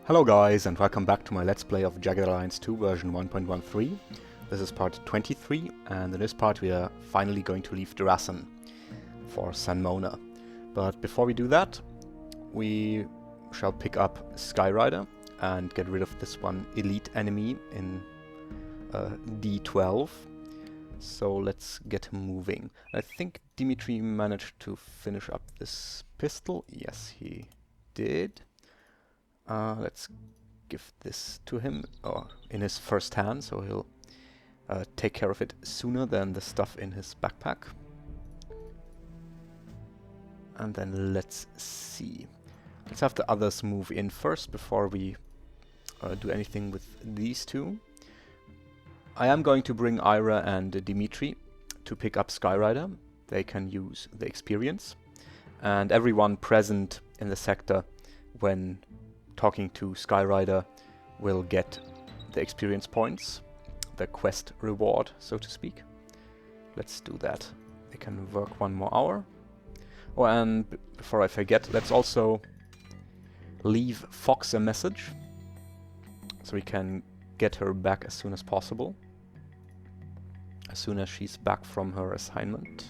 Hello guys, and welcome back to my Let's Play of Jagged Alliance 2 version 1.13. This is part 23, and in this part we are finally going to leave Drassen for San Mona. But before we do that, we shall pick up Skyrider and get rid of this one elite enemy in D12. So let's get moving. I think Dimitri managed to finish up this pistol. Yes, he did. Let's give this to him in his first hand, so he'll take care of it sooner than the stuff in his backpack. And then let's see. Let's have the others move in first before we do anything with these two. I am going to bring Ira and Dimitri to pick up Skyrider. They can use the experience. And everyone present in the sector when talking to Skyrider will get the experience points, the quest reward, so to speak. Let's do that. They can work 1 more hour. Oh, and before I forget, let's also leave Fox a message so we can get her back as soon as possible, as soon as she's back from her assignment.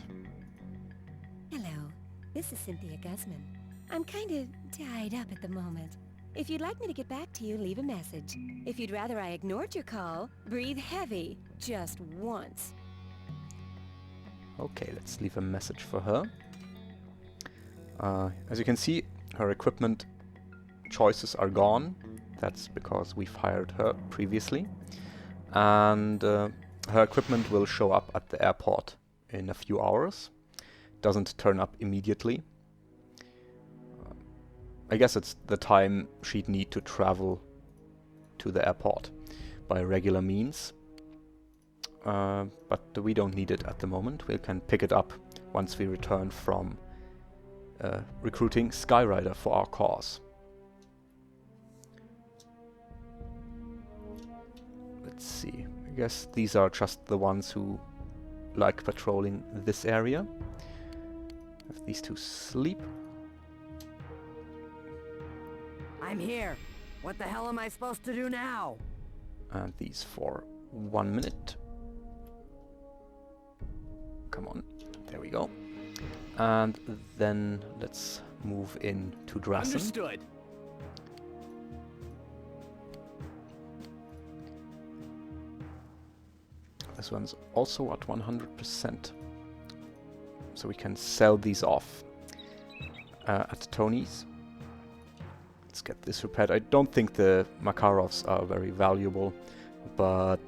Hello, this is Cynthia Guzman. I'm kind of tied up at the moment. If you'd like me to get back to you, leave a message. If you'd rather I ignored your call, breathe heavy, just once. Okay, let's leave a message for her. As you can see, her equipment choices are gone. That's because we've hired her previously. And her equipment will show up at the airport in a few hours. Doesn't turn up immediately. I guess it's the time she'd need to travel to the airport by regular means. But we don't need it at the moment. We can pick it up once we return from recruiting Skyrider for our cause. Let's see. I guess these are just the ones who like patrolling this area. Have these two sleep. I'm here. What the hell am I supposed to do now? And these for 1 minute. Come on. There we go. And then let's move in to Drassen. Understood. This one's also at 100%. So we can sell these off at Tony's. Let's get this repaired. I don't think the Makarovs are very valuable, but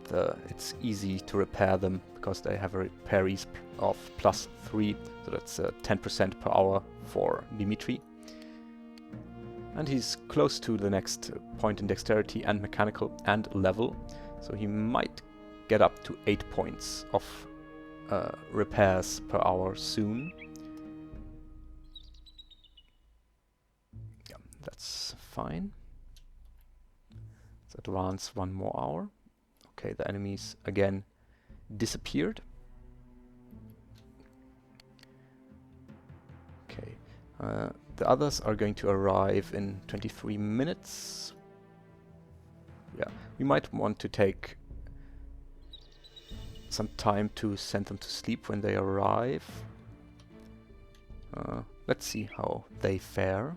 it's easy to repair them because they have a repair ease of +3, so that's 10% per hour for Dimitri. And he's close to the next point in dexterity and mechanical and level, so he might get up to 8 points of repairs per hour soon. That's fine. Let's advance 1 more hour. Okay, the enemies again disappeared. Okay, the others are going to arrive in 23 minutes. Yeah, we might want to take some time to send them to sleep when they arrive. Let's see how they fare.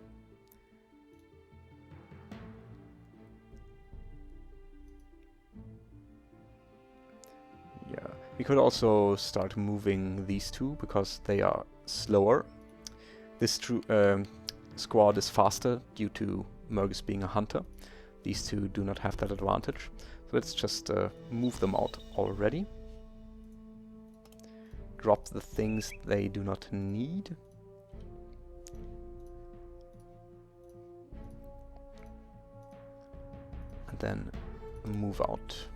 Yeah, we could also start moving these two because they are slower. This squad is faster due to Mercs being a hunter. These two do not have that advantage. So let's just move them out already. Drop the things they do not need. And then move out.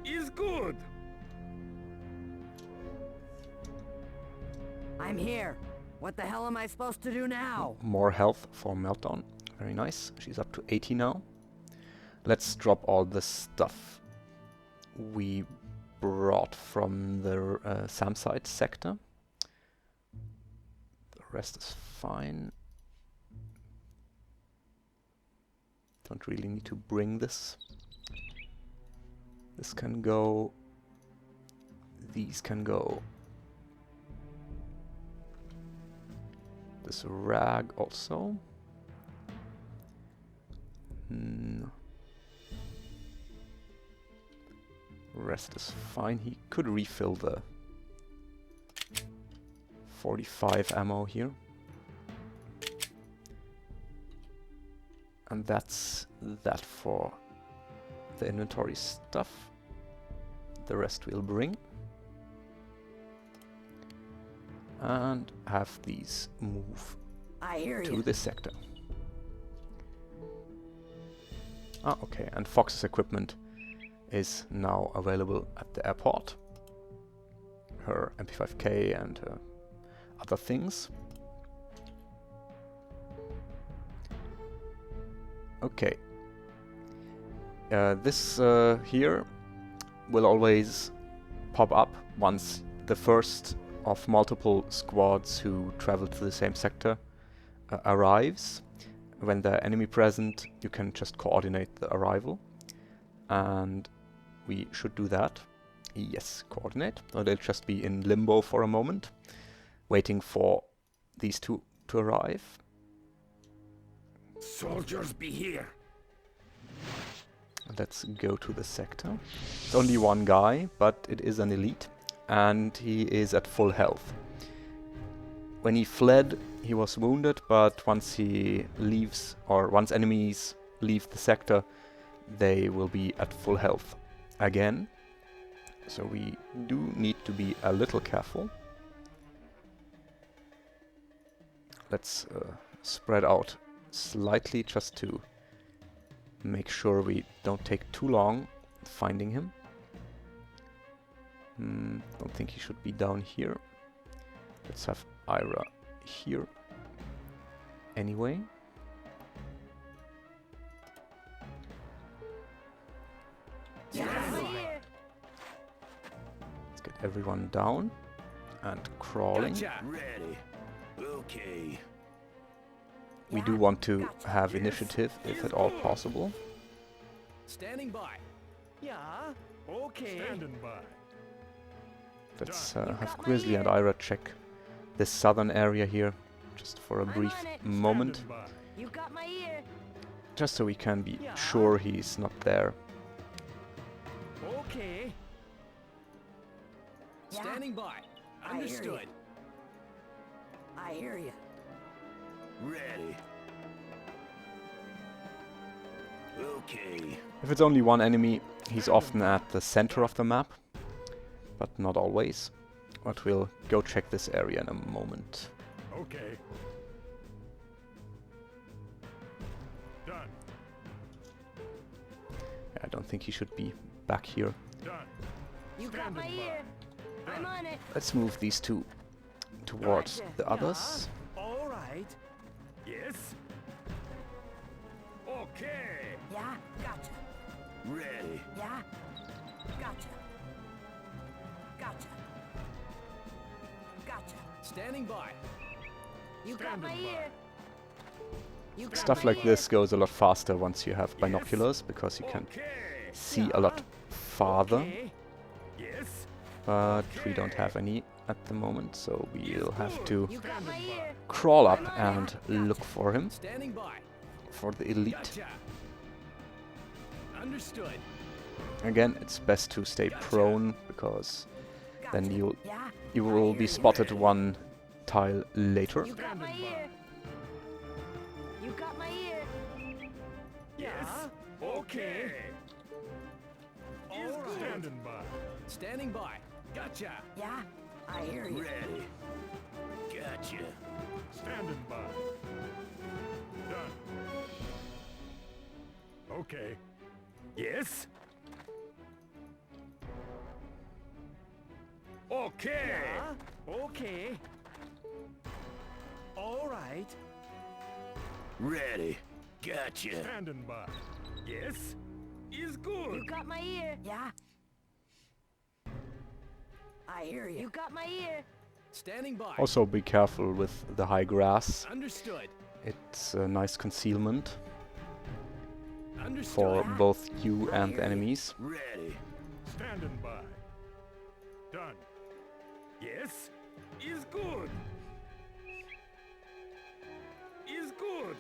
Is good. I'm here. What the hell am I supposed to do now? More health for Meltdown. Very nice. She's up to 80 now. Let's drop all the stuff we brought from the SAM site sector. The Rest is fine. Don't really need to bring this. This can go. These can go. This rag also. Rest is fine. He could refill the 45 ammo here. And that's that for the inventory stuff. The rest we'll bring. And have these move to this sector. Ah, okay, and Fox's equipment is now available at the airport. Her MP5K and other things. Okay. This here will always pop up once the first of multiple squads who travel to the same sector arrives. When there are enemy present, you can just coordinate the arrival. And we should do that. Yes, coordinate. Or they'll just be in limbo for a moment, waiting for these two to arrive. Soldiers be here. Let's go to the sector. It's only one guy, but it is an elite, and he is at full health. When he fled, he was wounded, but once he leaves, or once enemies leave the sector, they will be at full health again. So we do need to be a little careful. Let's spread out slightly just to make sure we don't take too long finding him. Don't think he should be down here. Let's have Ira here. Anyway. Let's get everyone down and crawling. Gotcha. Ready. Okay. We do want to have initiative if at all possible. Standing by. Yeah. Okay. Standing by. Let's have Grizzly and Ira check this southern area here, just for a brief moment. You got my ear. Just so we can be sure he's not there. Okay. Standing by. Understood. I hear you. Ready. Okay. If it's only one enemy, he's often at the center of the map, but not always. But we'll go check this area in a moment. Okay. Done. I don't think he should be back here. Done. You got my ear. I'm on it. Let's move these two towards Gotcha. the others. All right. Yes. Okay. Yeah, gotcha. Ready. Yeah, gotcha. Gotcha. Gotcha. Standing by. You got my ear. You got Stuff my like ear. this goes a lot faster once you have binoculars, because you can see a lot farther. Okay. Yes. But we don't have any at the moment, so we'll have to You got my ear. crawl up and look for him, Standing by. for the elite. Gotcha. Understood. Again, it's best to stay prone, because then you Yeah, will be spotted one tile later. You got my ear. You got my ear. Yes. Okay. All right. Standing by. Standing by. Gotcha. yeah, I hear you. Ready. Gotcha. Standing by. Done. Okay. Yes. Okay. Okay. All right. Ready. Gotcha. Standing by. Yes. Is good. You got my ear. Yeah. I hear you. You got my ear. Standing by. Also be careful with the high grass. Understood. It's a nice concealment Understood. for both you and the enemies. Ready. Standing by. Done. Yes. Is good. Is good.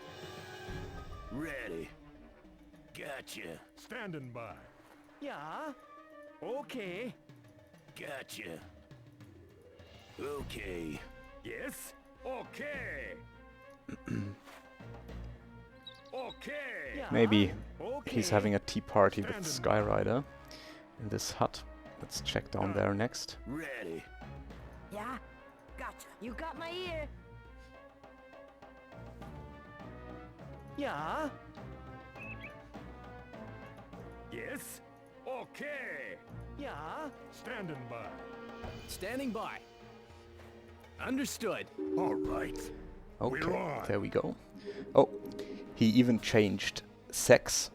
Ready. Gotcha. Standing by. Yeah. Okay. Gotcha. Okay. Yes. Okay. Okay. Yeah. Maybe Okay. he's having a tea party with Skyrider in this hut. Let's check down there next. Ready. Yeah. Gotcha. You got my ear. Yeah. Yes. Okay. Yeah. Standing by. Standing by. Understood. All right. Okay, We're on. there we go. Oh, he even changed sex.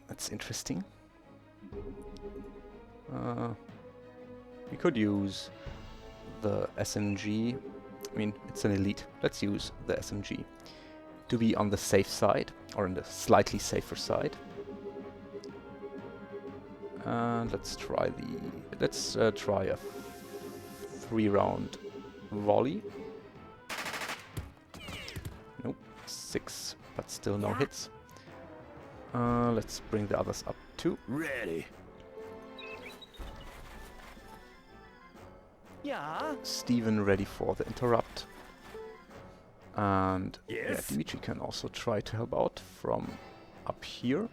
That's interesting. We could use the SMG. I mean, it's an elite. Let's use the SMG to be on the safe side, or on the slightly safer side. And let's try a 3-round volley. Nope, 6, but still no hits. Let's bring the others up too. Ready. Yeah. Steven ready for the interrupt. And yeah, Yes. Dimitri can also try to help out from up here.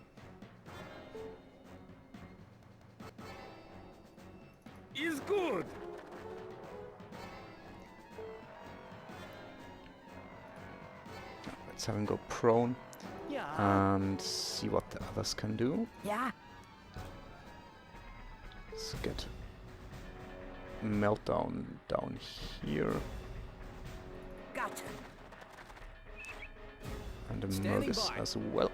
Is good. Let's have him go prone Yeah. and see what the others can do. Yeah. Let's get Meltdown down here. Gotcha. And a Standing Mergus by. as well.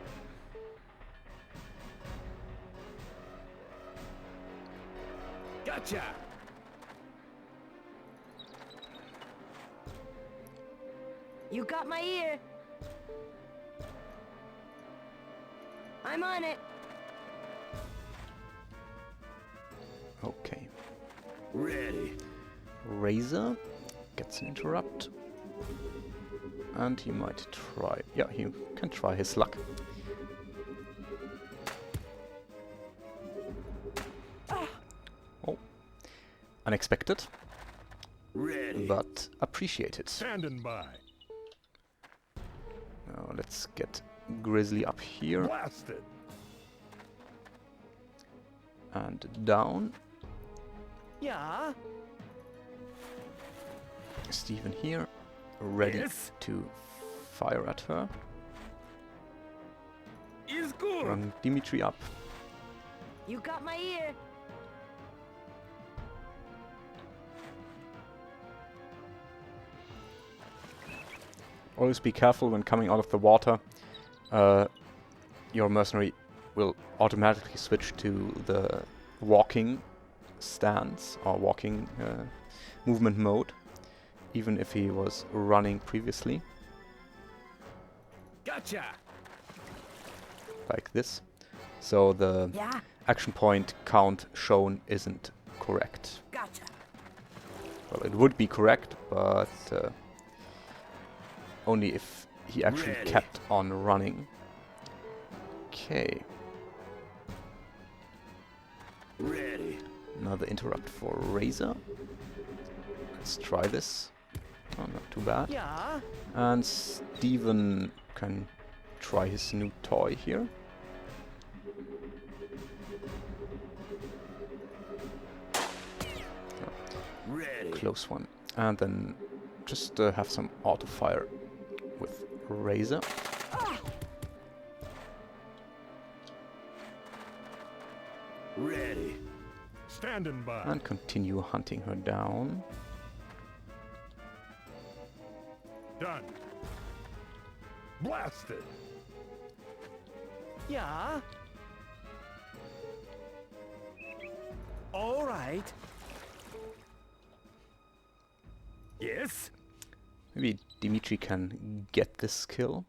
Gotcha. You got my ear. I'm on it. Okay. Ready. Razor gets an interrupt. And he might try. Yeah, he can try his luck. Oh. Unexpected, Ready. but appreciated. Standing by. Now let's get Grizzly up here Blasted. and down. Yeah. Steven here, ready Yes. to fire at her. Is good. Run Dimitri up. You got my ear. Always be careful when coming out of the water. Your mercenary will automatically switch to the walking stance or walking movement mode, even if he was running previously, Gotcha. like this. So the Yeah. action point count shown isn't correct. Gotcha. Well, it would be correct, but only if he actually Ready. kept on running. Okay, Ready. another interrupt for Razor. Let's try this. Oh, not too bad. Yeah. And Steven can try his new toy here. Ready. Close one. And then just have some auto fire with Razor. Ready. Standing by. And continue hunting her down. Done. Blasted. Yeah. All right. Yes? Maybe Dimitri can get this kill.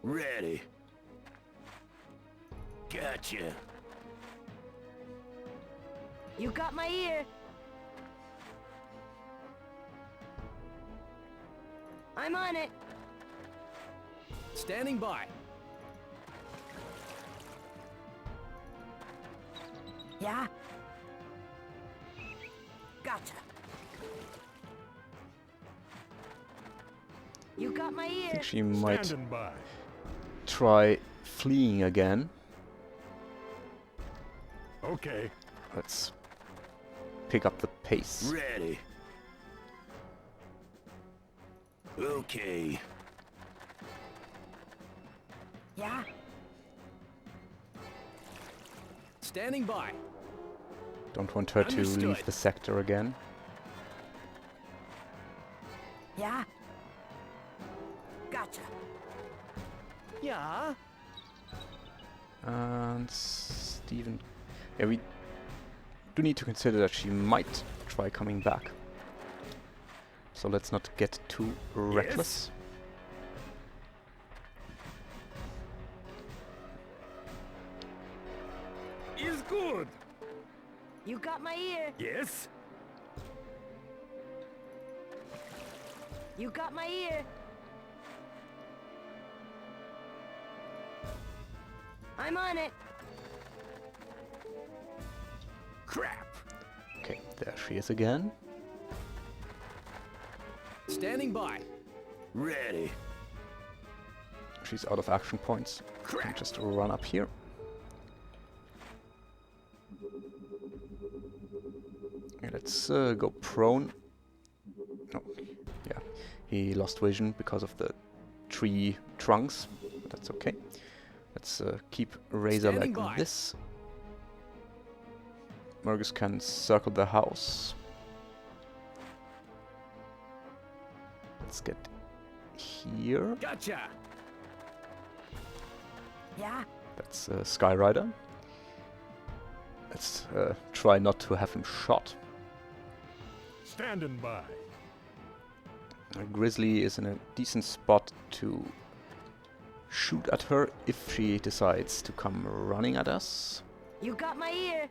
Ready. Gotcha. You got my ear. I'm on it. Standing by. Yeah? Gotcha. You got my I ear. think she might Standing by. try fleeing again. Okay. Let's pick up the pace. Ready. Okay. Yeah? Standing by. Don't want her to Understood. leave the sector again. Yeah? Gotcha. Yeah. And Steven... Yeah, we do need to consider that she might try coming back. So let's not get too reckless. Is good. You got my ear. Yes? You got my ear. I'm on it. Crap. Okay, there she is again. Standing by. Ready. She's out of action points. Can Crap. just run up here. Okay, let's go prone. No, yeah, he lost vision because of the tree trunks, but that's okay. Let's keep Razor Standing like by. this. Mergus can circle the house. Let's get here. Gotcha. Yeah? That's Skyrider. Let's try not to have him shot. Standing by. Grizzly is in a decent spot to shoot at her if she decides to come running at us. You got my ear.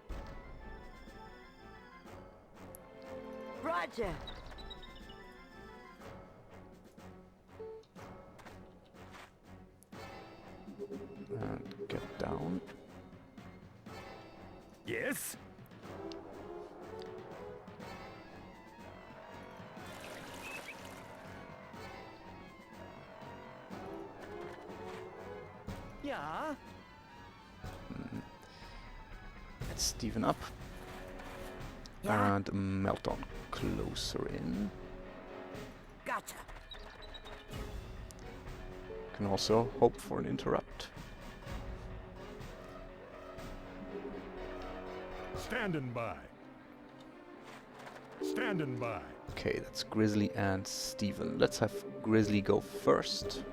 Roger. And get down. Yes? Yeah. Let's Steven up. Yeah? And Meltdown closer in. Gotcha. Can also hope for an interrupt. Standing by. Standing by. Okay, that's Grizzly and Steven. Let's have Grizzly go first.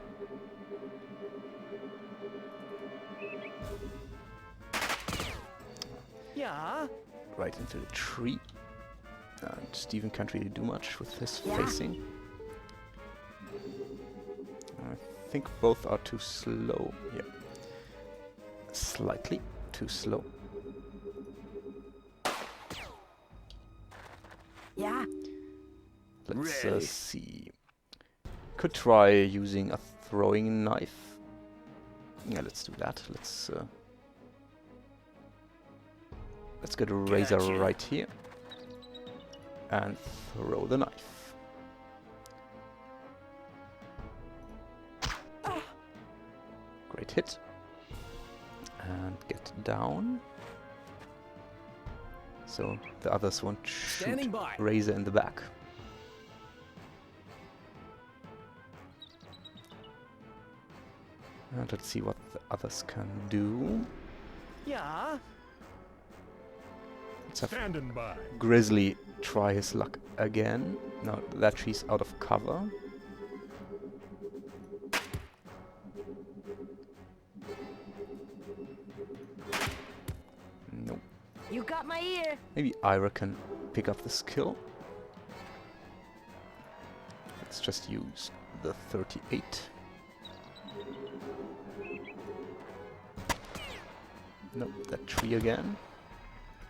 Yeah. Right into the tree. And Steven can't really do much with his Yeah. facing. I think both are too slow. Yeah. Slightly too slow. Yeah? Let's Ready. see. Could try using a throwing knife. Yeah, let's do that. Let's get a razor Gotcha. right here. And throw the knife. Great hit. And get down. So the others won't shoot Standing by. razor in the back. And let's see what the others can do. Yeah. Let's have Standing by. Grizzly try his luck again. Now that she's out of cover. Nope. You got my ear. Maybe Ira can pick up the skill. Let's just use the 38. Nope, that tree again.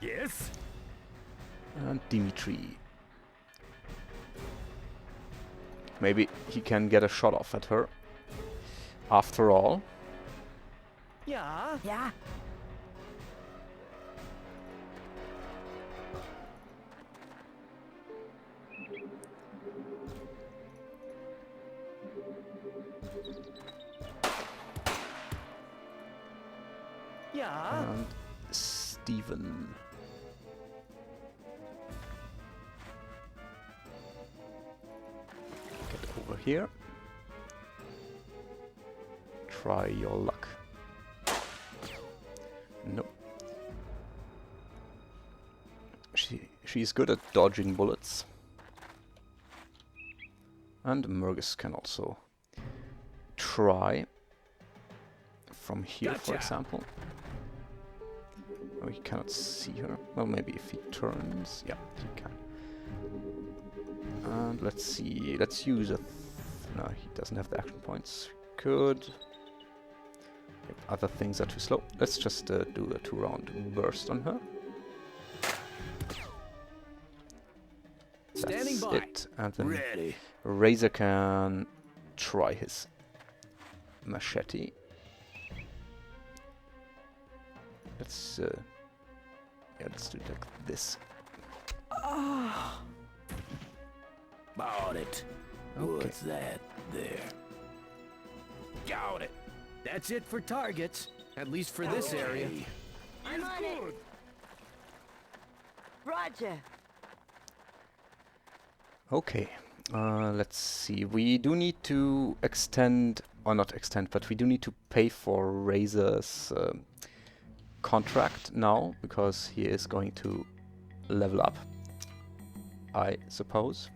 Yes? And Dimitri. Maybe he can get a shot off at her. After all. Yeah. Yeah. Yeah. And Steven. Get over here. Try your luck. Nope. She's good at dodging bullets. And Mergus can also try from here, for Gotcha. example. Oh, he cannot see her. Well, maybe if he turns. Yeah, he can. And let's see. Let's use a... no, he doesn't have the action points. Could... yep, other things are too slow. Let's just do a 2-round burst on her. Standing That's by. it. And then Ready. Razor can try his machete. Let's yeah, let's do it like this. Bought it. Okay. What's that there? Got it. That's it for targets. At least for this area. I'm on it. Good. Roger. Okay, let's see. We do need to extend, or not extend, but we do need to pay for Razor's contract now, because he is going to level up, I suppose.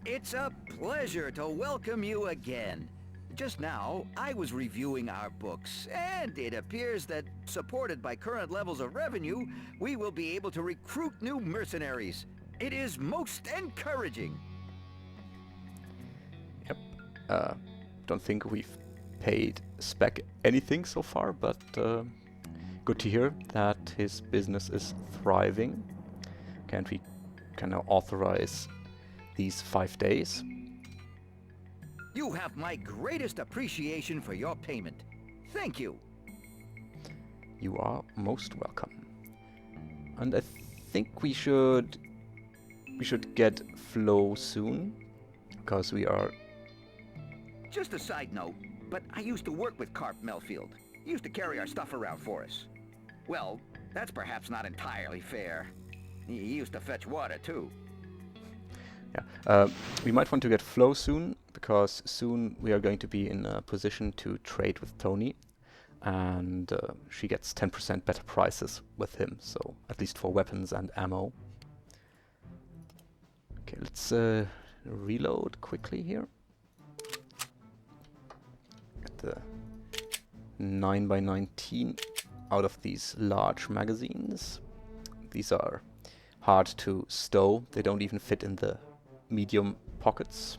It's a pleasure to welcome you again. Just now, I was reviewing our books, and it appears that, supported by current levels of revenue, we will be able to recruit new mercenaries. It is most encouraging. Yep. Don't think we've paid Spec anything so far, but good to hear that his business is thriving. And we can now authorize these 5 days. You have my greatest appreciation for your payment. Thank you. You are most welcome. And I think we should get Flo soon, because we are... Just a side note, but I used to work with Carp Melfield. He used to carry our stuff around for us. Well, that's perhaps not entirely fair. He used to fetch water, too. Yeah, we might want to get Flo soon, because soon we are going to be in a position to trade with Tony, and she gets 10% better prices with him, so at least for weapons and ammo. Okay, let's reload quickly here. Get the 9x19 out of these large magazines. These are hard to stow, they don't even fit in the medium pockets.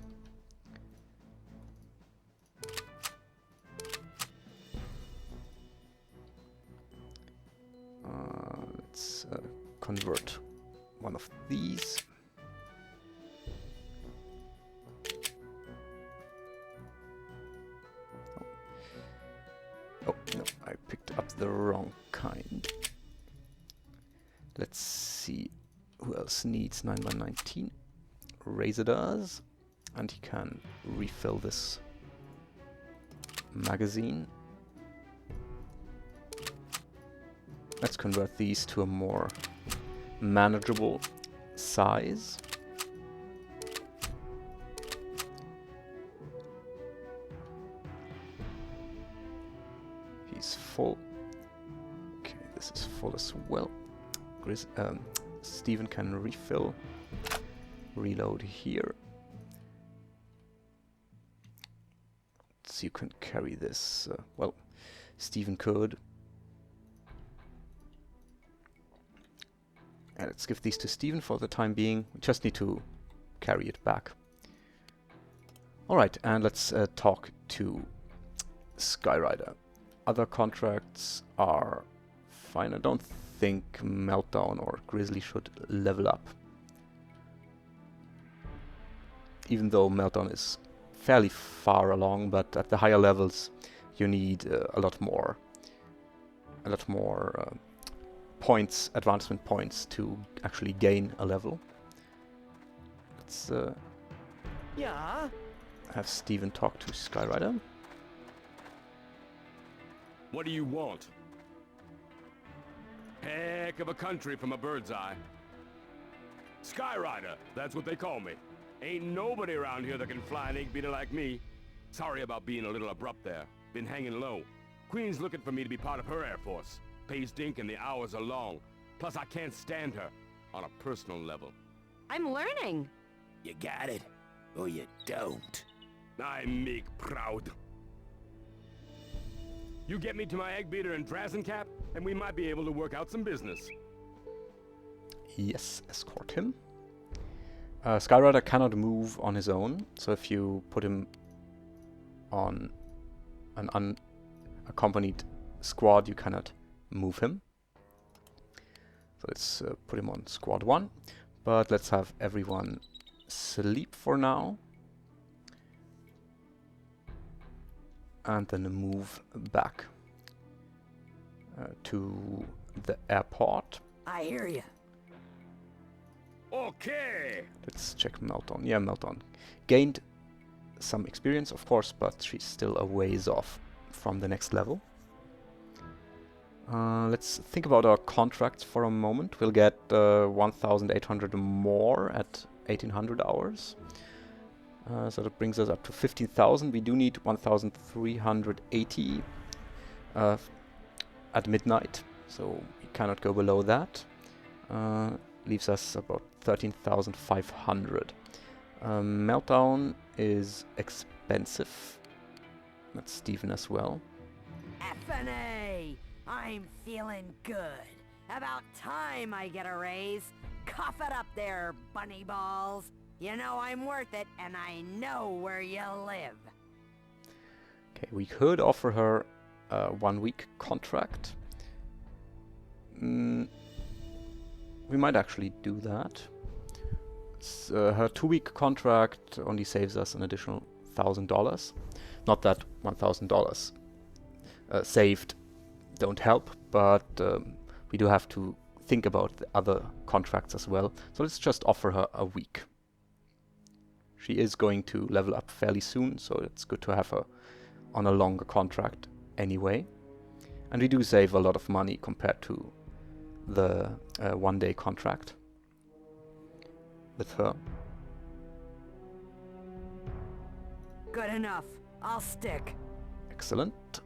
Let's convert one of these. Oh no, I picked up the wrong kind. Let's see who else needs 9x19. Razor does, and he can refill this magazine. Let's convert these to a more manageable size. He's full. Okay, this is full as well. Steven can refill. Reload here. So you can carry this. Well, Steven could. And let's give these to Steven for the time being. We just need to carry it back. Alright, and let's talk to Skyrider. Other contracts are fine. I don't think Meltdown or Grizzly should level up. Even though Meltdown is fairly far along, but at the higher levels you need a lot more points, advancement points, to actually gain a level. Let's Yeah? have Steven talk to Skyrider. What do you want? Heck of a country from a bird's eye. Skyrider, that's what they call me. Ain't nobody around here that can fly an egg beater like me. Sorry about being a little abrupt there. Been hanging low. Queen's looking for me to be part of her Air Force. Pays dink and the hours are long. Plus I can't stand her on a personal level. I'm learning. You got it, or you don't. I make proud. You get me to my egg beater in Drassen, Cap, and we might be able to work out some business. Yes, escort him. Skyrider cannot move on his own, so if you put him on an unaccompanied squad, you cannot move him. So let's put him on squad 1, but let's have everyone sleep for now. And then move back to the airport. I hear you. Okay. Let's check Meltdown. Yeah, Meltdown gained some experience, of course, but she's still a ways off from the next level. Let's think about our contracts for a moment. We'll get 1,800 more at 1,800 hours. So that brings us up to 15,000. We do need 1,380 at midnight, so we cannot go below that. Leaves us about 13,500. Meltdown is expensive. That's Steven as well. FNA! I'm feeling good. About time I get a raise. Cough it up there, bunny balls. You know I'm worth it, and I know where you live. Okay, we could offer her a 1-week contract. We might actually do that. Her 2-week contract only saves us an additional $1,000. Not that $1,000 saved don't help, but we do have to think about the other contracts as well. So let's just offer her a week. She is going to level up fairly soon, so it's good to have her on a longer contract anyway. And we do save a lot of money compared to the 1-day contract with her. Good enough. I'll stick. Excellent.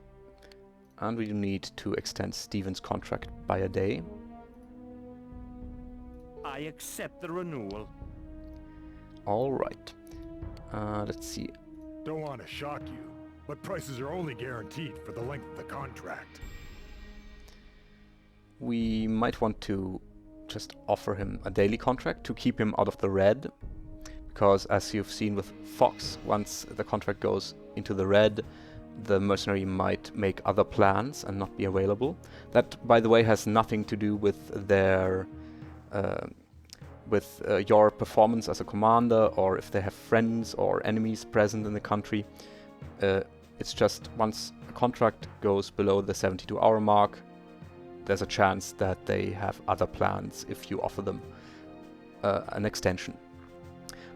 And we do need to extend Steven's contract by a day. I accept the renewal. Alright. Let's see. Don't want to shock you, but prices are only guaranteed for the length of the contract. We might want to just offer him a daily contract to keep him out of the red. Because as you've seen with Fox, once the contract goes into the red, the mercenary might make other plans and not be available. That, by the way, has nothing to do with their your performance as a commander, or if they have friends or enemies present in the country. It's just once a contract goes below the 72-hour mark, there's a chance that they have other plans if you offer them an extension.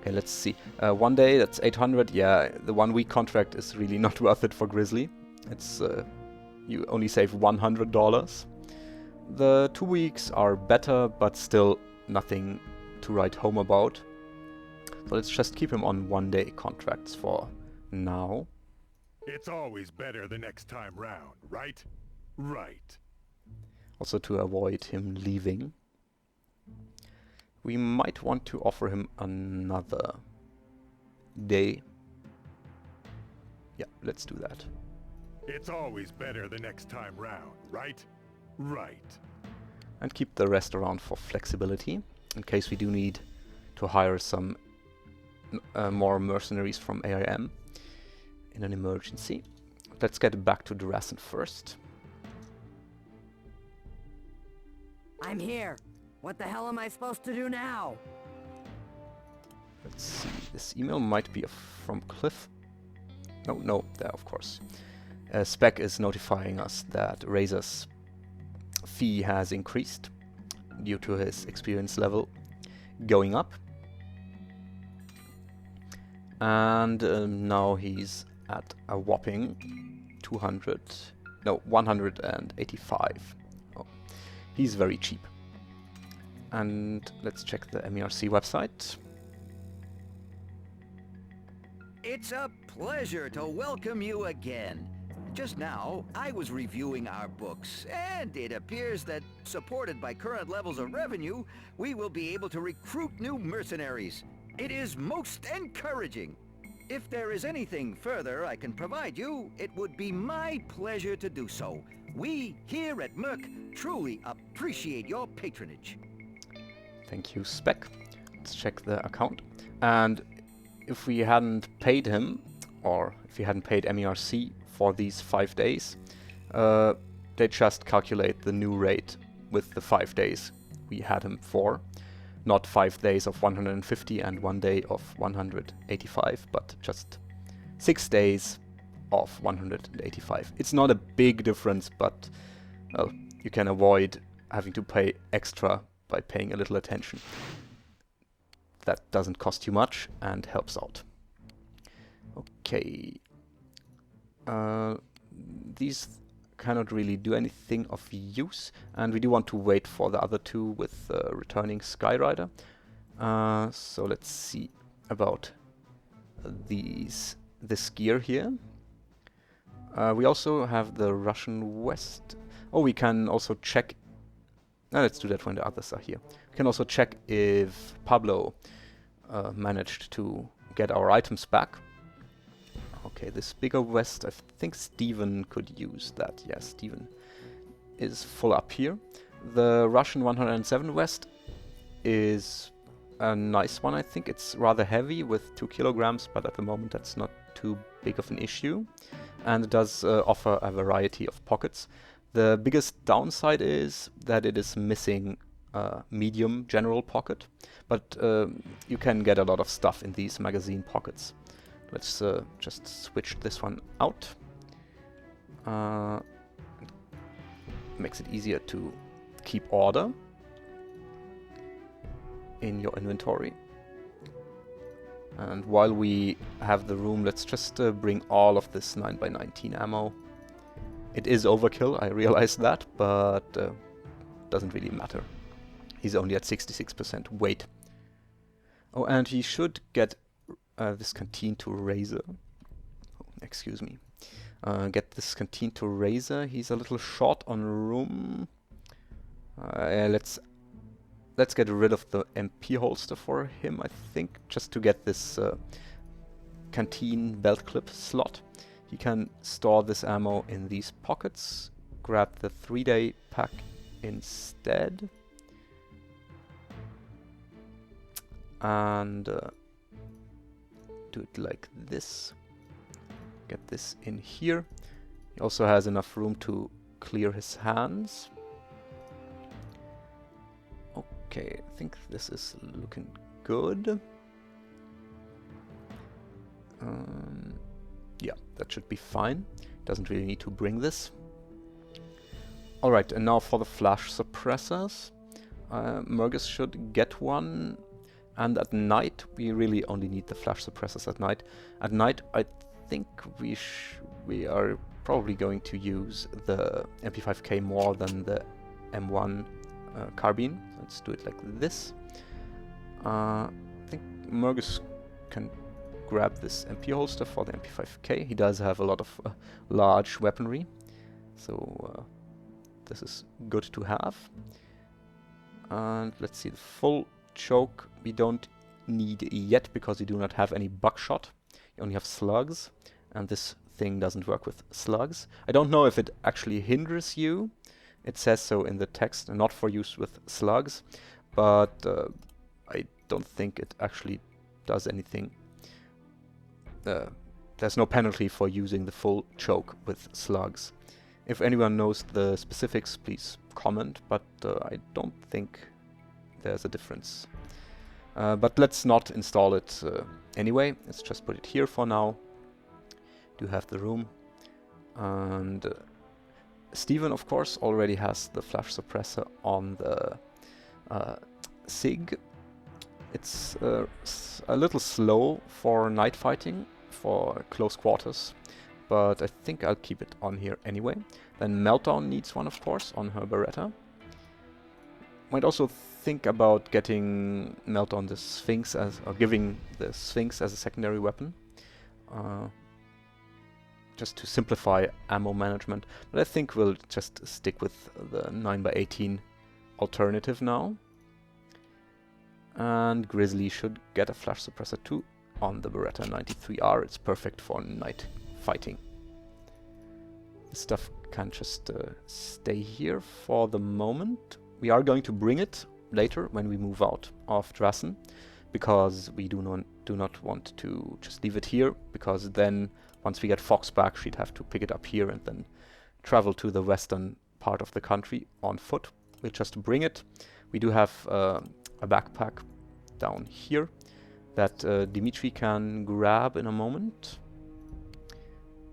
Okay, let's see. 1 day, that's 800. Yeah, the 1-week contract is really not worth it for Grizzly. It's you only save $100. The 2 weeks are better, but still nothing to write home about. So let's just keep him on 1-day contracts for now. It's always better the next time round, right? Right. Also to avoid him leaving. We might want to offer him another day. Yeah, let's do that. It's always better the next time round, right? Right. And keep the rest around for flexibility, in case we do need to hire some more mercenaries from AIM in an emergency. Let's get back to Drassen first. I'm here. What the hell am I supposed to do now? Let's see, this email might be from Cliff. No, there, of course. Spec is notifying us that Razor's fee has increased due to his experience level going up. And now he's at a whopping 185. Oh, he's very cheap. And let's check the MERC website. It's a pleasure to welcome you again. Just now, I was reviewing our books, and it appears that, supported by current levels of revenue, we will be able to recruit new mercenaries. It is most encouraging. If there is anything further I can provide you, it would be my pleasure to do so. We, here at Merc, truly appreciate your patronage. Thank you, Spec. Let's check the account. And if we hadn't paid him, or if we hadn't paid MERC for these 5 days, they just calculate the new rate with the 5 days we had him for. Not 5 days of 150 and 1 day of 185, but just 6 days of 185. It's not a big difference, but well, you can avoid having to pay extra by paying a little attention. That doesn't cost you much and helps out. Okay. These cannot really do anything of use, and we do want to wait for the other two with returning Skyrider. So let's see about this gear here. We also have the Russian West. Oh, we can also check. Let's do that when the others are here. We can also check if Pablo managed to get our items back. Okay, this bigger West, I think Steven could use that. Yes, Steven is full up here. The Russian 107 West is a nice one, I think. It's rather heavy with 2 kilograms, but at the moment that's not too big of an issue. And it does offer a variety of pockets. The biggest downside is that it is missing medium general pocket, but you can get a lot of stuff in these magazine pockets. Let's just switch this one out. Makes it easier to keep order in your inventory. And while we have the room, let's just bring all of this 9x19 ammo. It is overkill, I realize that, but doesn't really matter. He's only at 66% weight. Oh, and he should get this canteen to Razor. Oh, excuse me. Get this canteen to Razor. He's a little short on room. Let's get rid of the MP holster for him, I think, just to get this canteen belt clip slot. He can store this ammo in these pockets. Grab the 3-day pack instead. And do it like this. Get this in here. He also has enough room to clear his hands. Okay, I think this is looking good. Yeah, that should be fine. Doesn't really need to bring this. Alright, and now for the flash suppressors. Mergus should get one. And at night, we really only need the flash suppressors at night. At night, I think we are probably going to use the MP5K more than the M1 carbine. Let's do it like this. I think Mergus can grab this MP holster for the MP5K. He does have a lot of large weaponry, so this is good to have. And let's see, the full choke we don't need yet because we do not have any buckshot. You only have slugs, and this thing doesn't work with slugs. I don't know if it actually hinders you. It says so in the text, not for use with slugs, but I don't think it actually does anything. There's no penalty for using the full choke with slugs. If anyone knows the specifics, please comment, but I don't think there's a difference. But let's not install it anyway. Let's just put it here for now. Do have the room. And Steven, of course, already has the flash suppressor on the SIG. It's a little slow for night fighting, for close quarters, but I think I'll keep it on here anyway. Then Meltdown needs one, of course, on her Beretta. Might also think about getting Meltdown the Sphinx as, or giving the Sphinx as a secondary weapon. Just to simplify ammo management, but I think we'll just stick with the 9x18 alternative now. And Grizzly should get a flash suppressor too on the Beretta 93R. It's perfect for night fighting. This stuff can just stay here for the moment. We are going to bring it later when we move out of Drassen, because we do not want to just leave it here, because then once we get Fox back, she'd have to pick it up here and then travel to the western part of the country on foot. We'll just bring it. We do have a backpack down here that Dimitri can grab in a moment.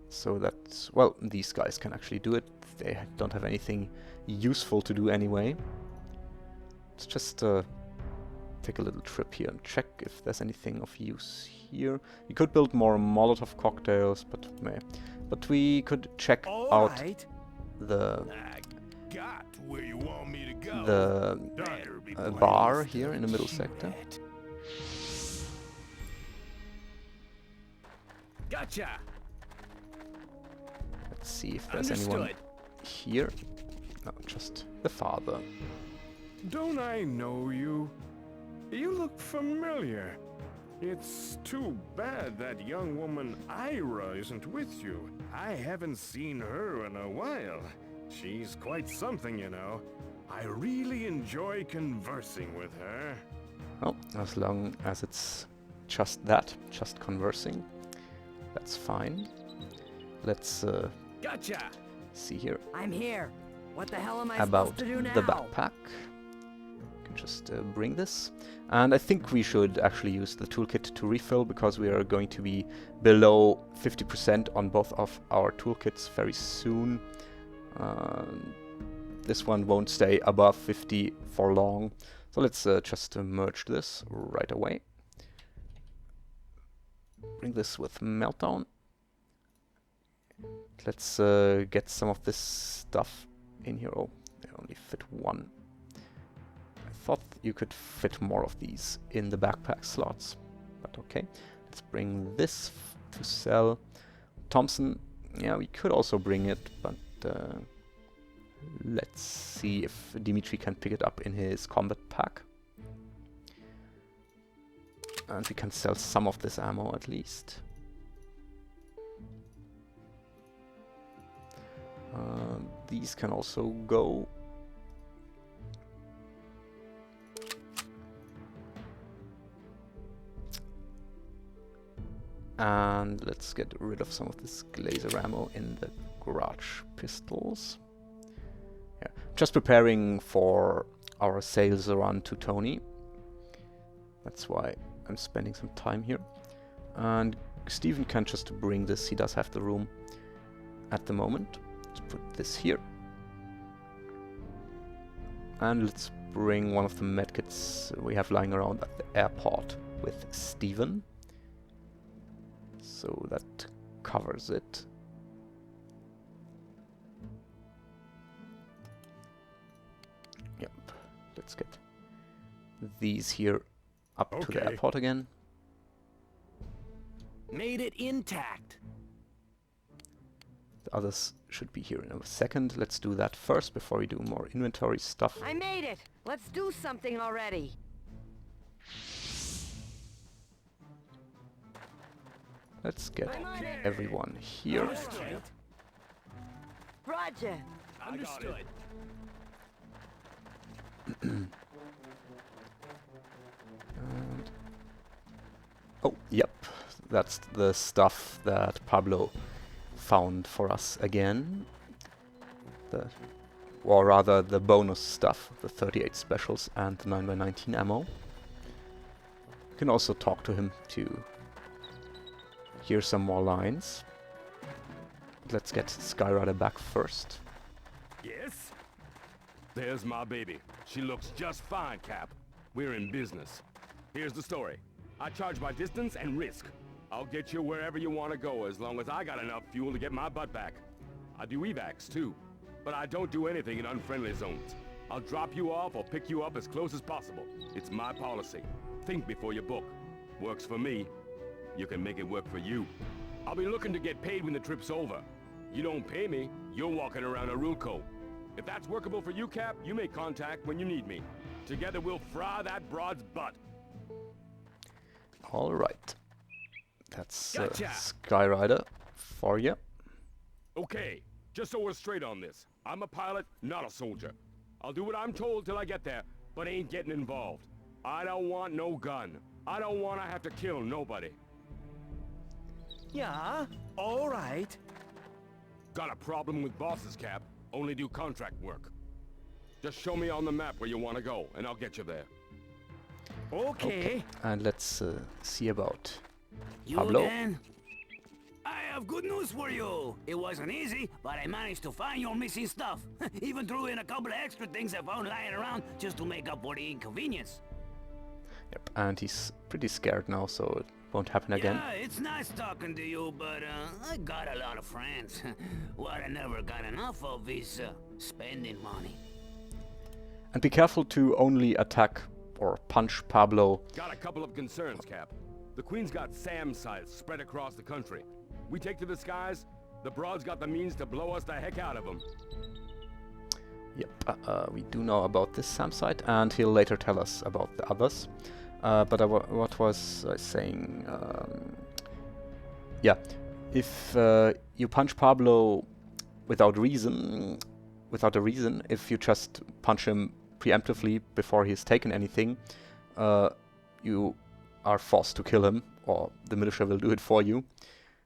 So that, well, these guys can actually do it. They don't have anything useful to do anyway. Let's just take a little trip here and check if there's anything of use here. We could build more Molotov cocktails, but meh. But we could check out the where you want me to go. The bar here in the middle sector. Gotcha. Let's see if there's anyone here. No, just the father. Don't I know you? You look familiar. It's too bad that young woman Ira isn't with you. I haven't seen her in a while. She's quite something, you know. I really enjoy conversing with her. Well, as long as it's just that, just conversing, that's fine. Let's gotcha. See here. I'm here. What the hell am I about supposed to do now? the backpack. Can just bring this, and I think we should actually use the toolkit to refill, because we are going to be below 50% on both of our toolkits very soon. This one won't stay above 50 for long, so let's just merge this right away. Bring this with Meltdown. Let's get some of this stuff in here. Oh, they only fit one. I thought you could fit more of these in the backpack slots, but okay. Let's bring this to sell. Thompson, yeah, we could also bring it, but let's see if Dimitri can pick it up in his combat pack. And we can sell some of this ammo at least. These can also go. And let's get rid of some of this laser ammo in the garage pistols. Yeah, just preparing for our sales run to Tony. That's why I'm spending some time here. And Steven can just bring this, he does have the room at the moment. Let's put this here. And let's bring one of the medkits we have lying around at the airport with Steven. So that covers it. Yep, let's get these here up to the airport again. Made it intact. The others should be here in a second. Let's do that first before we do more inventory stuff. I made it. Let's do something already. let's get everyone here. Roger. Understood. And oh, yep, that's the stuff that Pablo found for us again. Or rather, the bonus stuff, the 38 specials and the 9x19 ammo. You can also talk to him to hear some more lines. Let's get Skyrider back first. Yes? There's my baby. She looks just fine, Cap. We're in business. Here's the story. I charge by distance and risk. I'll get you wherever you want to go as long as I got enough fuel to get my butt back. I do evacs, too. But I don't do anything in unfriendly zones. I'll drop you off or pick you up as close as possible. It's my policy. Think before you book. Works for me. You can make it work for you. I'll be looking to get paid when the trip's over. You don't pay me, you're walking around a rule code. If that's workable for you, Cap, you make contact when you need me. Together we'll fry that broad's butt. Alright. That's Gotcha. Skyrider for you. Okay, just so we're straight on this. I'm a pilot, not a soldier. I'll do what I'm told till I get there, but ain't getting involved. I don't want no gun. I don't want to have to kill nobody. Yeah, all right. Got a problem with bosses, Cap. Only do contract work. Just show me on the map where you want to go, and I'll get you there. Okay. And let's see about You Pablo. again? I have good news for you. It wasn't easy, but I managed to find your missing stuff. Even threw in a couple of extra things I found lying around just to make up for the inconvenience. Yep, and he's pretty scared now, so it won't happen again. Yeah, it's nice talking to you, but I got a lot of friends. What I never got enough of is spending money. And be careful to only attack or punch Pablo. Got a couple of concerns, Cap. The Queen's got SAM sites spread across the country. We take to the skies, the broad's got the means to blow us the heck out of them. Yep, we do know about this SAM site, and he'll later tell us about the others. But what was I saying? Yeah, if you punch Pablo without a reason, if you just punch him preemptively before he's taken anything, you are forced to kill him, or the militia will do it for you.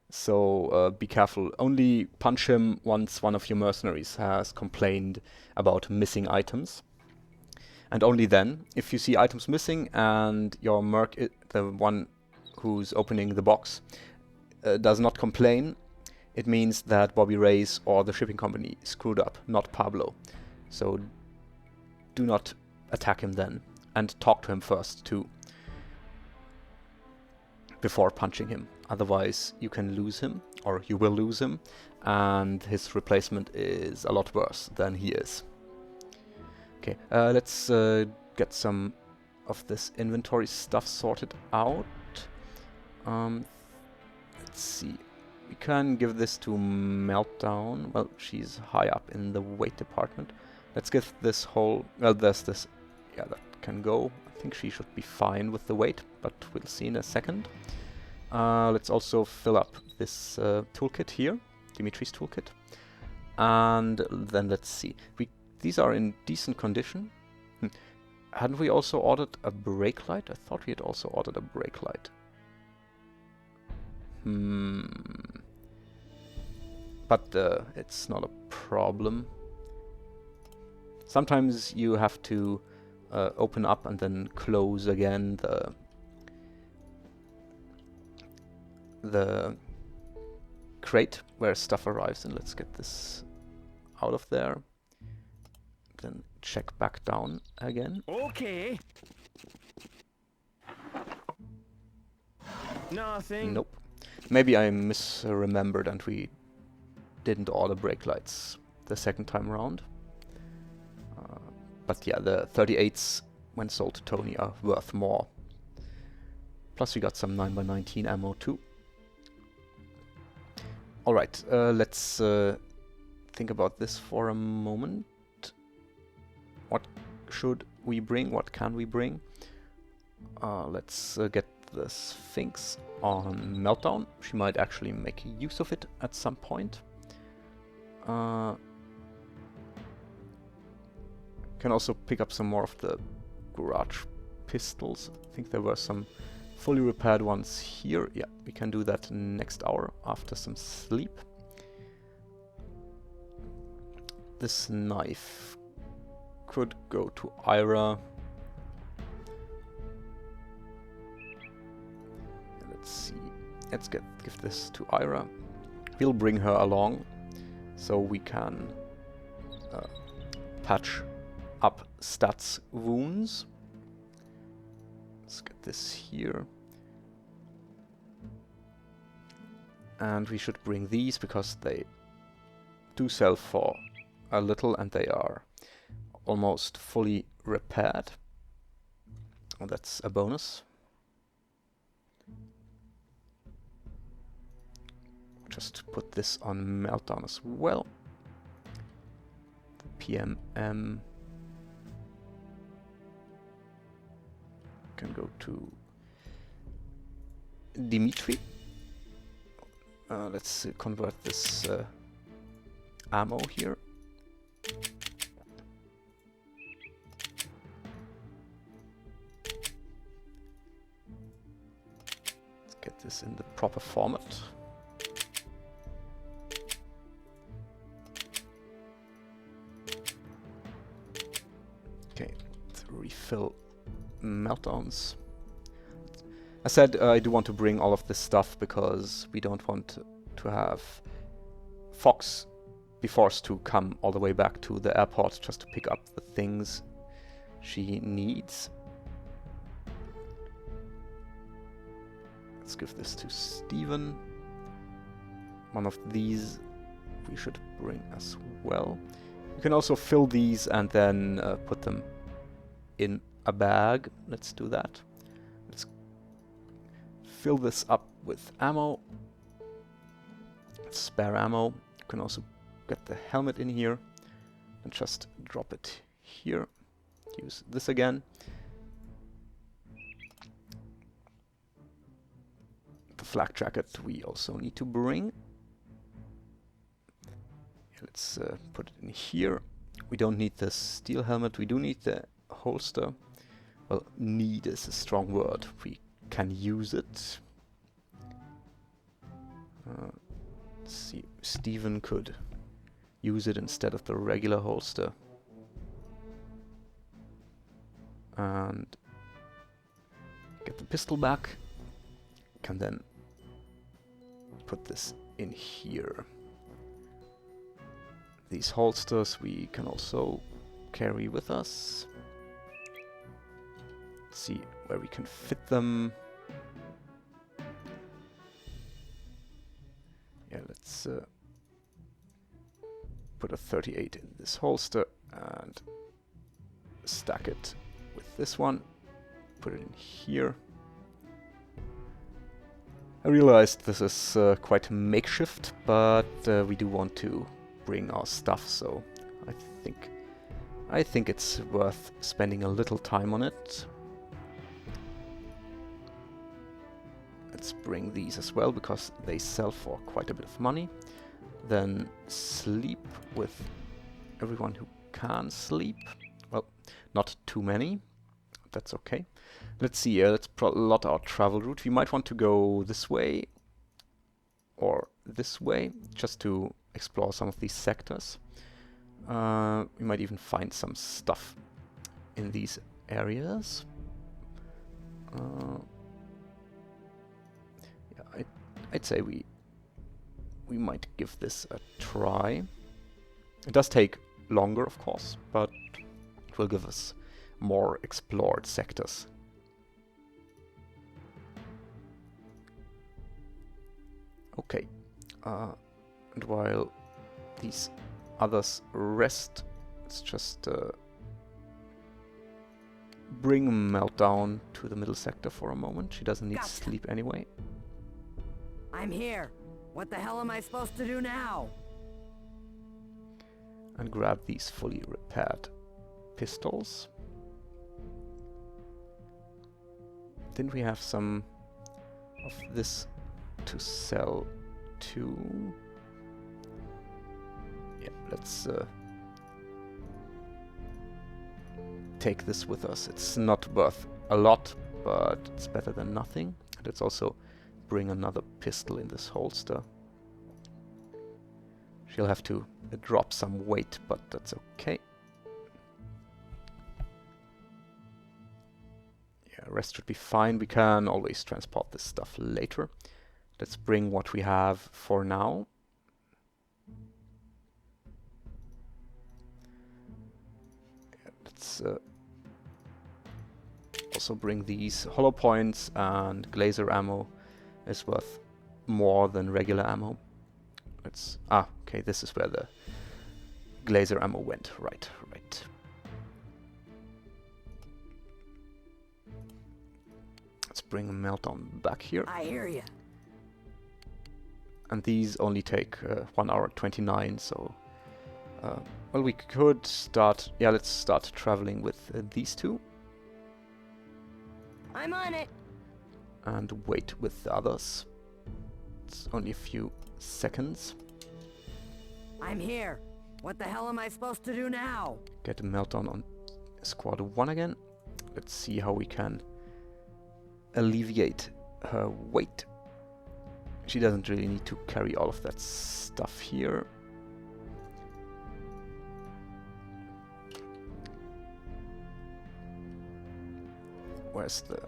So be careful. Only punch him once one of your mercenaries has complained about missing items. And only then, if you see items missing and your merc, the one who's opening the box, does not complain, it means that Bobby Reyes or the shipping company screwed up, not Pablo. So do not attack him then, and talk to him first too, before punching him. Otherwise you can lose him, or you will lose him, and his replacement is a lot worse than he is. Okay, let's get some of this inventory stuff sorted out. Let's see. We can give this to Meltdown. Well, she's high up in the weight department. Let's give this whole... Well, there's this... Yeah, that can go. I think she should be fine with the weight, but we'll see in a second. Let's also fill up this toolkit here, Dimitri's toolkit. And then let's see. These are in decent condition. Hadn't we also ordered a brake light? I thought we had also ordered a brake light. But it's not a problem. Sometimes you have to open up and then close again the crate where stuff arrives. And let's get this out of there. Then check back down again. Okay. Nothing. Nope. Maybe I misremembered and we didn't order brake lights the second time around. But yeah, the 38s, when sold to Tony, are worth more. Plus we got some 9x19 ammo too. Alright, let's think about this for a moment. What should we bring? What can we bring? Let's get the Sphinx on Meltdown. She might actually make use of it at some point. Can also pick up some more of the garage pistols. I think there were some fully repaired ones here. Yeah, we can do that next hour after some sleep. This knife could go to Ira. Let's see. Let's give this to Ira. We'll bring her along so we can patch up stats wounds. Let's get this here. And we should bring these because they do sell for a little and they are almost fully repaired. Oh, that's a bonus. Just put this on Meltdown as well. The PMM can go to Dimitri. Let's convert this ammo here. Let's get this in the proper format. Okay, let's refill Meltdowns. I said I do want to bring all of this stuff because we don't want to have Fox be forced to come all the way back to the airport just to pick up the things she needs. Let's give this to Steven. One of these we should bring as well. You can also fill these and then put them in a bag. Let's do that. Let's fill this up with ammo. Spare ammo. You can also get the helmet in here and just drop it here. Use this again. The flak jacket we also need to bring. Let's put it in here. We don't need the steel helmet. We do need the holster. Well, need is a strong word. We can use it. Let's see. Steven could use it instead of the regular holster. And get the pistol back. Can then put this in here. These holsters we can also carry with us. Let's see where we can fit them. Yeah, let's put a 38 in this holster and stack it with this one. Put it in here. I realized this is quite makeshift, but we do want to bring our stuff, so I think it's worth spending a little time on it. Let's bring these as well because they sell for quite a bit of money. Then sleep with everyone who can sleep. Well, not too many. That's okay. Let's see, let's plot our travel route. We might want to go this way or this way just to explore some of these sectors. We might even find some stuff in these areas. Yeah, I'd say we might give this a try. It does take longer, of course, but it will give us more explored sectors. Okay, and while these others rest, let's just bring Meltdown to the middle sector for a moment. She doesn't need sleep anyway. I'm here. What the hell am I supposed to do now? And grab these fully repaired pistols. Didn't we have some of this to sell to. Yeah, let's take this with us. It's not worth a lot, but it's better than nothing. Let's also bring another pistol in this holster. She'll have to drop some weight, but that's okay. Yeah, rest should be fine. We can always transport this stuff later. Let's bring what we have for now. Yeah, let's also bring these hollow points, and glazer ammo is worth more than regular ammo. Let's okay, this is where the glazer ammo went. Right. Let's bring a meltdown back here. I hear you. And these only take 1 hour 29, so well, we could start. Yeah, let's start traveling with these two. I'm on it. And wait with the others. It's only a few seconds. I'm here. What the hell am I supposed to do now? Get a meltdown on squad 1 again. Let's see how we can alleviate her weight. She doesn't really need to carry all of that stuff here. Where's the...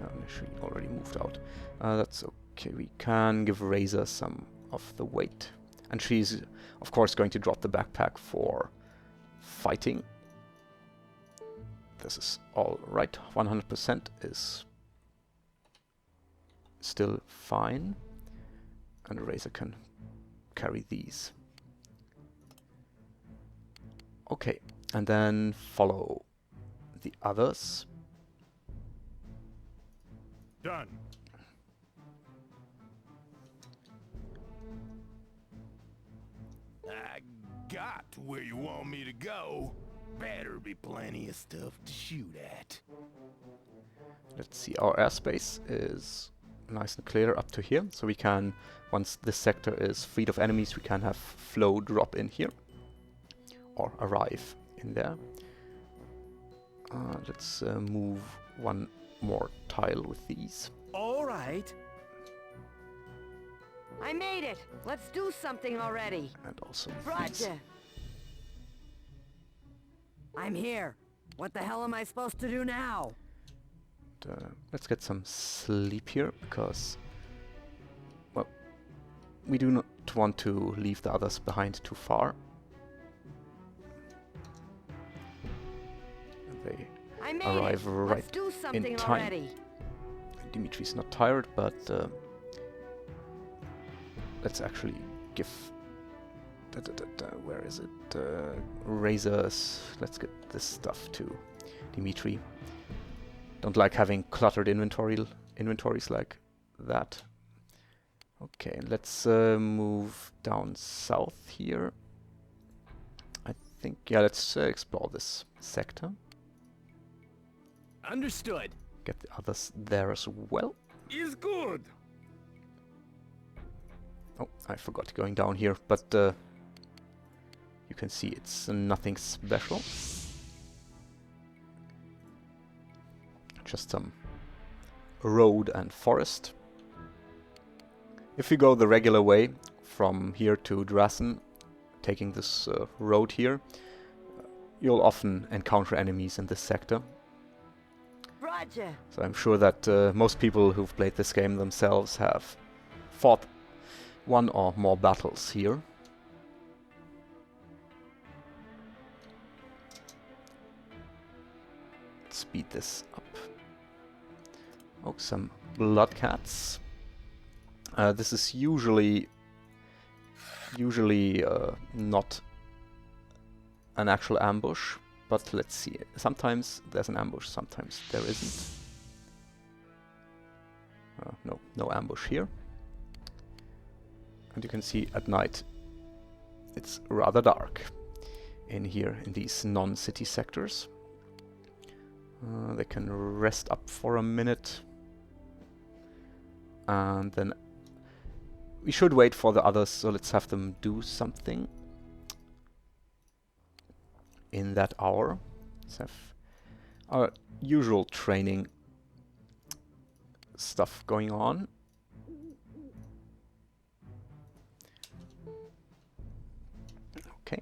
Oh, she already moved out. That's okay. We can give Razor some of the weight. And she's, of course, going to drop the backpack for fighting. This is all right. 100% is still fine. And Razor can carry these. Okay, and then follow the others. Done. I got to where you want me to go. Better be plenty of stuff to shoot at. Let's see, our airspace is nice and clear up to here, so we can, once this sector is freed of enemies, we can have flow drop in here or arrive in there. Let's move one more tile with these. All right. I made it. Let's do something already. And also these. Roger. I'm here. What the hell am I supposed to do now? Let's get some sleep here, because, well, we do not want to leave the others behind too far. They I made arrive it. right Let's do something in time. already. Dimitri's not tired, but let's actually give... where is it? Razors. Let's get this stuff to Dimitri. Don't like having cluttered inventories like that. Okay, let's move down south here. I think, yeah, let's explore this sector. Understood. Get the others there as well. Is good. Oh, I forgot going down here, but you can see it's nothing special. Just some road and forest. If you go the regular way from here to Drassen, taking this road here, you'll often encounter enemies in this sector. Roger. So I'm sure that most people who've played this game themselves have fought one or more battles here. Let's speed this up. Oh, some blood cats. This is usually not an actual ambush, but let's see. Sometimes there's an ambush, sometimes there isn't. No ambush here. And you can see at night it's rather dark in here in these non-city sectors. They can rest up for a minute. And then we should wait for the others, so let's have them do something in that hour. Let's have our usual training stuff going on. Okay.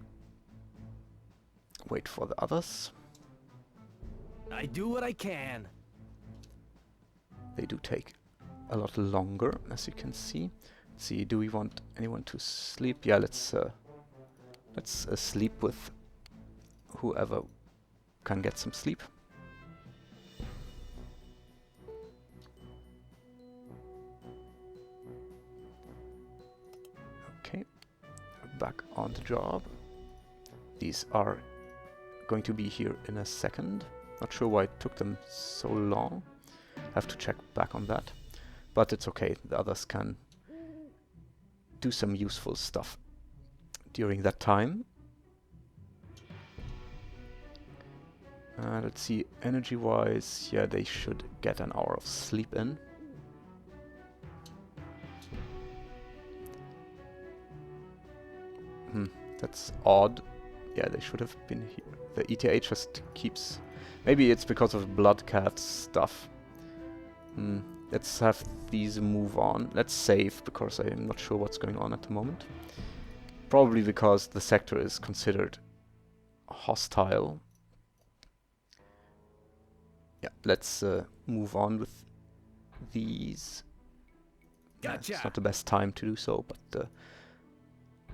Wait for the others. I do what I can. They do take a lot longer, as you can see. Let's see, do we want anyone to sleep? Yeah, let's sleep with whoever can get some sleep. Okay, back on the job. These are going to be here in a second. Not sure why it took them so long. Have to check back on that. But it's okay, the others can do some useful stuff during that time. Let's see, energy-wise, yeah, they should get an hour of sleep in. That's odd. Yeah, they should have been here. The ETA just keeps... Maybe it's because of Blood Cat stuff. Let's have these move on. Let's save, because I'm not sure what's going on at the moment. Probably because the sector is considered hostile. Yeah, let's move on with these. Gotcha. It's not the best time to do so, but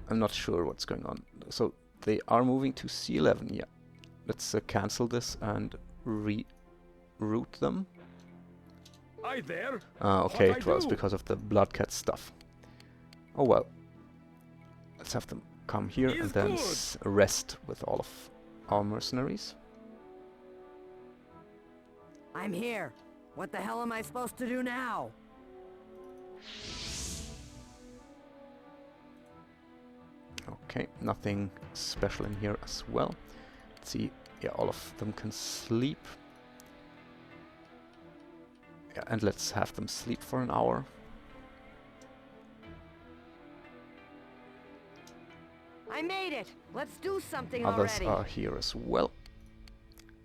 I'm not sure what's going on. So they are moving to C11, yeah. Let's cancel this and reroute them. Hi there. Okay, What it I was do? because of the Blood Cat stuff. Oh well. Let's have them come here and Is then good. rest with all of our mercenaries. I'm here. What the hell am I supposed to do now? Okay, nothing special in here as well. Let's see, yeah, all of them can sleep. Yeah, and let's have them sleep for an hour. I made it. Let's do something Others already. are here as well.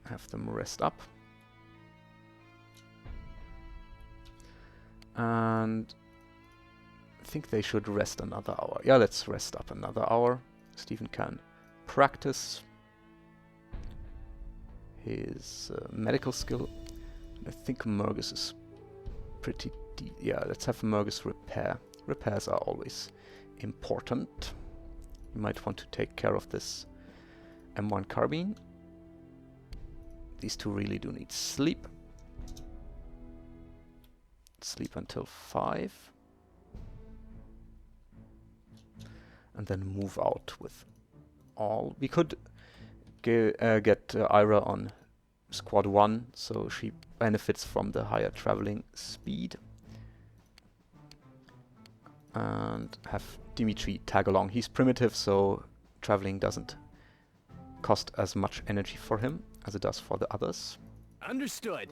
Have them rest up. And I think they should rest another hour. Yeah, let's rest up another hour. Stephen can practice his medical skill. I think Mergus is pretty yeah, let's have Mergus repair. Repairs are always important. You might want to take care of this M1 carbine. These two really do need sleep. Sleep until 5. And then move out with all. We could get Ira on Squad 1, so she benefits from the higher traveling speed. And have Dimitri tag along. He's primitive, so traveling doesn't cost as much energy for him as it does for the others. Understood.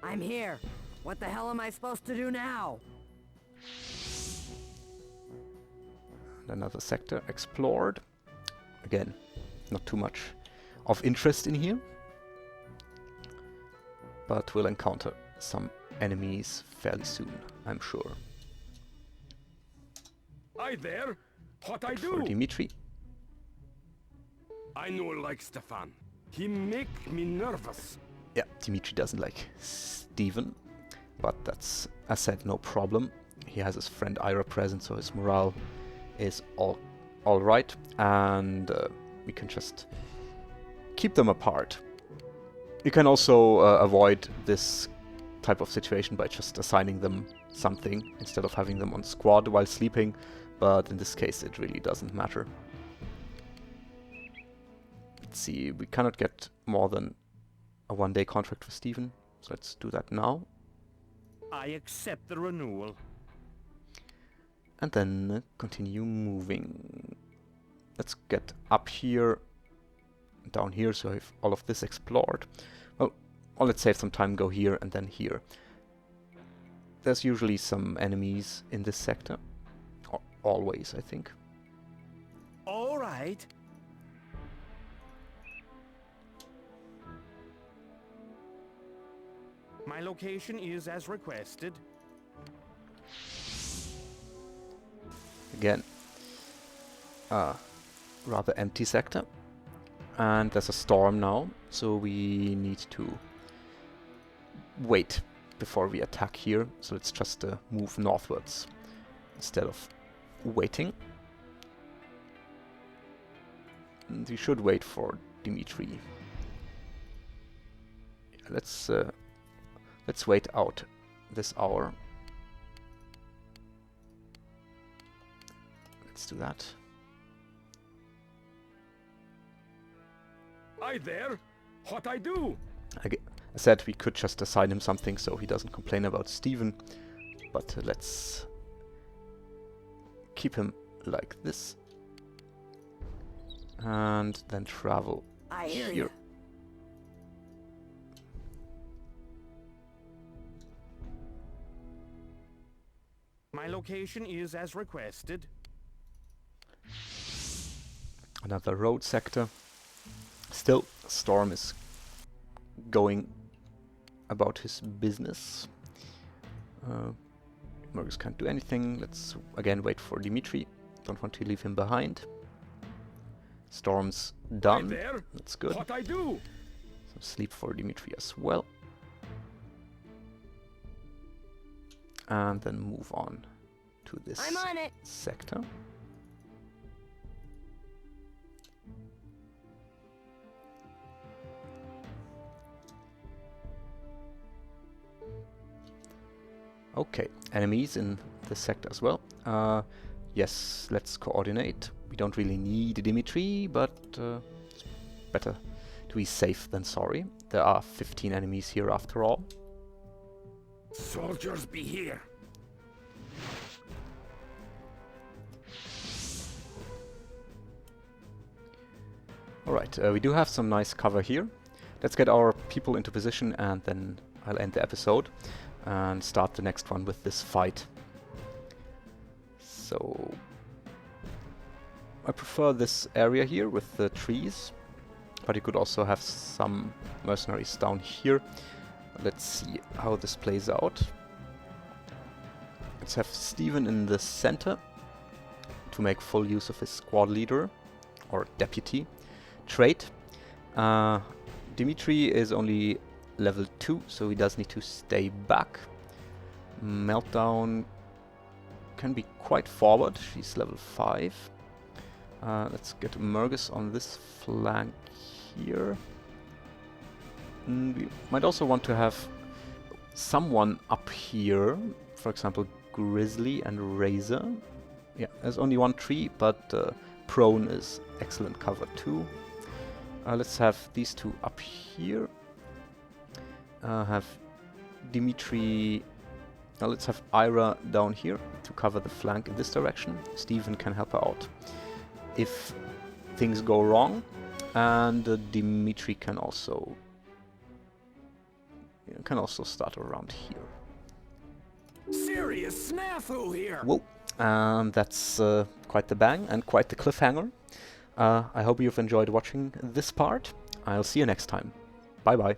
I'm here. What the hell am I supposed to do now? Another sector explored. Again, not too much of interest in here. But we'll encounter some enemies fairly soon, I'm sure. Hi there. What I For do? Dimitri. I know like Stefan. He make me nervous. Yeah, Dimitri doesn't like Steven, but that's, as said, no problem. He has his friend Ira present, so his morale is all right, and we can just keep them apart. You can also avoid this type of situation by just assigning them something instead of having them on squad while sleeping, but in this case it really doesn't matter. Let's see, we cannot get more than a 1-day contract for Steven, so let's do that now. I accept the renewal. And then continue moving. Let's get up here down here, so if all of this explored. Well, let's save some time, go here and then here. There's usually some enemies in this sector. Always, I think. All right. My location is as requested. Again, rather empty sector. And there's a storm now, so we need to wait before we attack here. So let's just move northwards instead of waiting. And we should wait for Dimitri. Let's wait out this hour. Let's do that. Hi there. What I do? I said we could just assign him something so he doesn't complain about Steven, but let's keep him like this and then travel I hear here. you. My location is as requested. Another road sector. Still, Storm is going about his business. Mercs can't do anything. Let's again wait for Dimitri. Don't want to leave him behind. Storm's done. Hi there. That's good. What I do? Some sleep for Dimitri as well. And then move on to this I'm on it. sector. Okay, enemies in this sector as well. Yes, let's coordinate. We don't really need Dimitri, but it's better to be safe than sorry. There are 15 enemies here after all. Soldiers be here. Alright, we do have some nice cover here. Let's get our people into position and then I'll end the episode and start the next one with this fight. So I prefer this area here with the trees, but you could also have some mercenaries down here. Let's see how this plays out. Let's have Steven in the center to make full use of his squad leader or deputy trait. Dimitri is only level 2, so he does need to stay back. Meltdown can be quite forward, she's level 5. Let's get Mergus on this flank here. We might also want to have someone up here, for example Grizzly and Razor. Yeah, there's only one tree, but Prone is excellent cover too. Let's have these two up here. Have Dimitri... let's have Ira down here to cover the flank in this direction. Steven can help her out if things go wrong. And Dimitri can also start around here. Serious snafu here. Whoa, that's quite the bang and quite the cliffhanger. I hope you've enjoyed watching this part. I'll see you next time. Bye bye.